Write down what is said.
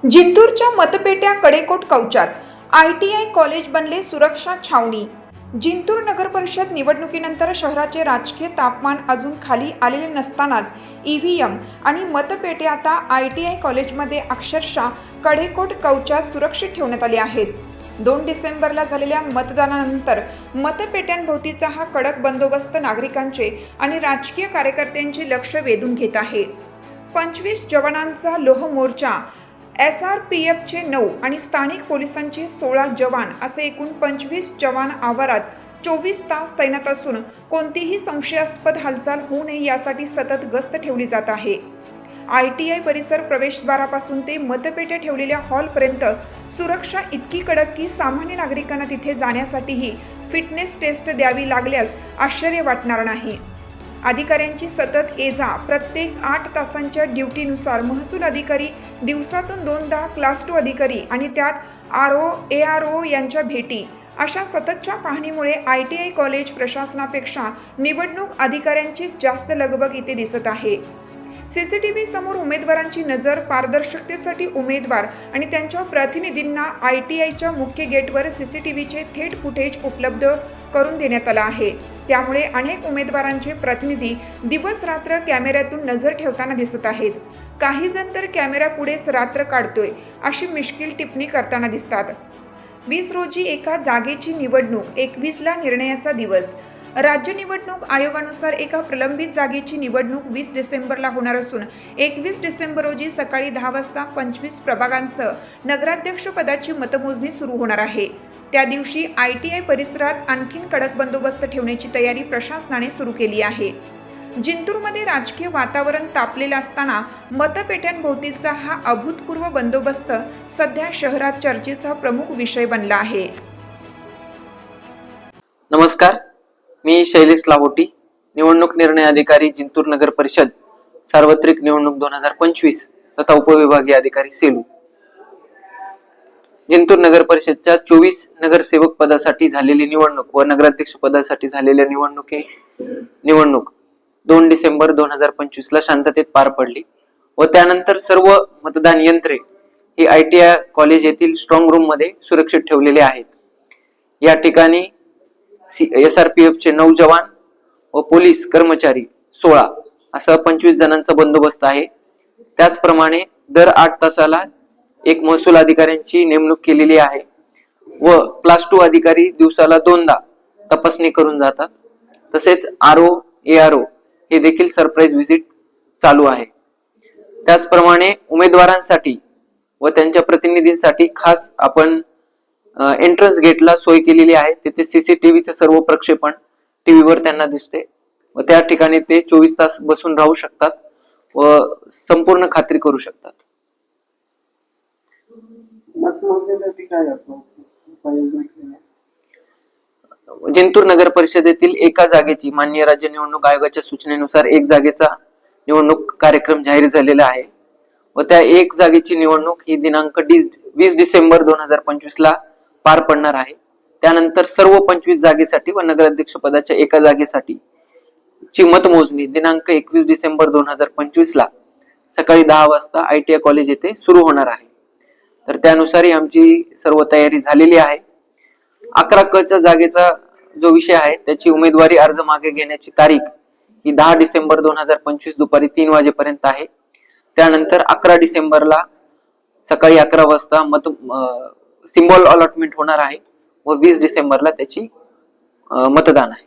जिंतूरच्या मतपेट्या कडेकोट कवचात ITI college बनले सुरक्षा छावणी। जिंतूर नगर परिषद निवडणुकीनंतर शहराचे राजकीय तापमान अजून खाली आलेले नसतानाच EVM आणि मतपेटे आता ITI कॉलेजमध्ये अक्षरशः कडेकोट कवचात सुरक्षित ठेवण्यात आले आहेत। 2 डिसेंबरला झालेल्या मतदानानंतर मतपेट्यांभोवतीचा हा कडक बंदोबस्त नागरिकांचे आणि राजकीय कार्यकर्त्यांचे लक्ष वेधून घेत आहे। 25 जवानांचा लोह मोर्चा, SRPFचे 9 आणि स्थानिक पोलिसांचे 16 जवान असे एकूण 25 जवान आवारात 24 तास तैनात असून कोणतीही संशयास्पद हालचाल होऊ नये यासाठी सतत गस्त ठेवली जात आहे। ITI परिसर प्रवेशद्वारापासून ते मतपेट्या ठेवलेल्या हॉलपर्यंत सुरक्षा इतकी कडक की सामान्य नागरिकांना तिथे जाण्यासाठीही फिटनेस टेस्ट द्यावी लागल्यास आश्चर्य वाटणार नाही। अधिकाऱ्यांची सतत ये-जा, प्रत्येक 8 तासांच्या ड्युटीनुसार महसूल अधिकारी दिवसातून 2दा, क्लास 2 अधिकारी आणि त्यात RO, ARO यांच्या भेटी, अशा सततच्या पाहणीमुळे ITI कॉलेज प्रशासनापेक्षा निवडणूक अधिकाऱ्यांची जास्त लगबग इथे दिसत आहे। CCTV समोर उमेदवारांची नजर, पारदर्शकतेसाठी उमेदवार आणि त्यांच्या प्रतिनिधींना ITIच्या मुख्य गेटवर CCTVचे थेट फुटेज उपलब्ध करून देण्यात आला आहे। त्यामुळे अनेक उमेदवारांचे प्रतिनिधी दिवस रात्र कॅमेऱ्यातून नजर ठेवताना दिसत आहेत। काही जण तर कॅमेरा पुढेच रात्र काढतोय अशी मिश्किल टिप्पणी करताना दिसतात। 20 रोजी एका जागेची निवडणूक, 21ला निर्णयाचा दिवस। राज्य निवडणूक आयोगानुसार एका प्रलंबित जागेची निवडणूक 20 डिसेंबरला होणार असून 21 डिसेंबर रोजी सकाळी 10 वाजता 25 प्रभागांसह नगराध्यक्ष पदाची मतमोजणी सुरू होणार आहे। त्या दिवशी ITI परिसरात आणखीन कडक बंदोबस्त ठेवण्याची तयारी प्रशासनाने सुरू केली आहे। जिंतूरमध्ये राजकीय वातावरण तापलेलं असताना मतपेट्यांभोवतीचा हा अभूतपूर्व बंदोबस्त सध्या शहरात चर्चेचा प्रमुख विषय बनला आहे। नमस्कार, मी शैलेश लाहोटी, निवडणूक निर्णय अधिकारी, जिंतूर नगर परिषद, सार्वत्रिक निवडणूक 2025 तथा उपविभागीय अधिकारी सेलू। जिंतूर नगर परिषदच्या 24 नगरसेवक पदासाठी झालेली निवडणूक व नगराध्यक्ष पदासाठी झालेल्या निवडणूक 2 डिसेंबर 2025 ला शांततेत पार पडली व त्यानंतर सर्व मतदान यंत्रे ही ITI कॉलेज येथील स्ट्रॉंग रूम मध्ये सुरक्षित ठेवलेले आहेत। या ठिकाणी SRPFचे 9 जवान व पोलीस कर्मचारी 16 असा 25 जणांचा बंदोबस्त आहे। त्याचप्रमाणे दर 8 तासाला एक महसूल अधिकाऱ्यांची नेमणूक केलेली आहे व क्लास 2 अधिकारी दिवसाला 2दा तपासणी करून जातात। तसेच RO, ARO हे देखील सरप्राईज व्हिजिट चालू आहे। त्याचप्रमाणे उमेदवारांसाठी व त्यांच्या प्रतिनिधींसाठी खास आपण एंट्रन्स गेटला सोय केलेली आहे। तिथे CCTVचे सर्व प्रक्षेपण टीव्हीवर त्यांना दिसते व त्या ठिकाणी ते 24 तास बसून राहू शकतात व संपूर्ण खात्री करू शकतात। जिंतूर नगर परिषदेतील एका जागेची माननीय राज्य निवडणूक आयोगाच्या सूचनेनुसार एक जागेचा निवडणूक कार्यक्रम जाहीर झालेला आहे व त्या एक जागेची निवडणूक ही दिनांक 20 डिसेंबर 2025 ला पार पडणार आहे। त्यानंतर सर्व 25 जागेसाठी व नगराध्यक्ष पदाच्या एका जागेसाठी ची मतमोजणी दिनांक 21 डिसेंबर 2025 ला सकाळी 10 वाजता ITI कॉलेज येथे सुरू होणार आहे। तर त्यानुसार आमची सर्व तयारी झालेली आहे। 11 क च्या जागेचा जो विषय आहे त्याची उमेदवारी अर्ज मागे घेण्याची तारीख ही 10 डिसेंबर 2025 दुपारी 3 वाजेपर्यंत आहे। त्यानंतर 11 डिसेंबरला सकाळी 11 वाजता सिम्बॉल अलॉटमेंट होणार आहे व 20 डिसेंबरला त्याची मतदान आहे।